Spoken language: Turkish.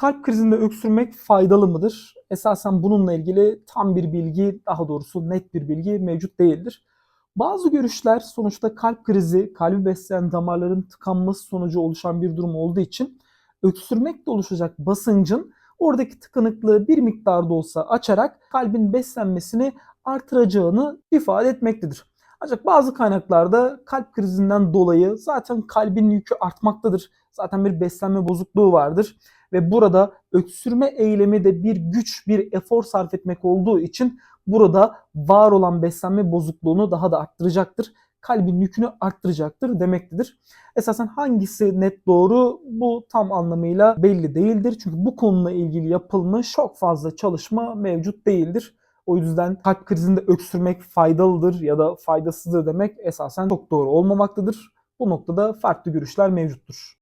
Kalp krizinde öksürmek faydalı mıdır? Esasen bununla ilgili tam bir bilgi, daha doğrusu net bir bilgi mevcut değildir. Bazı görüşler sonuçta kalp krizi, kalbi besleyen damarların tıkanması sonucu oluşan bir durum olduğu için öksürmekle oluşacak basıncın oradaki tıkanıklığı bir miktar da olsa açarak kalbin beslenmesini artıracağını ifade etmektedir. Ancak bazı kaynaklarda kalp krizinden dolayı zaten kalbin yükü artmaktadır. Zaten bir beslenme bozukluğu vardır ve burada öksürme eylemi de bir güç, bir efor sarf etmek olduğu için burada var olan beslenme bozukluğunu daha da arttıracaktır. Kalbin yükünü arttıracaktır demektedir. Esasen hangisi net doğru bu tam anlamıyla belli değildir. Çünkü bu konuyla ilgili yapılmış çok fazla çalışma mevcut değildir. O yüzden kalp krizinde öksürmek faydalıdır ya da faydasızdır demek esasen çok doğru olmamaktadır. Bu noktada farklı görüşler mevcuttur.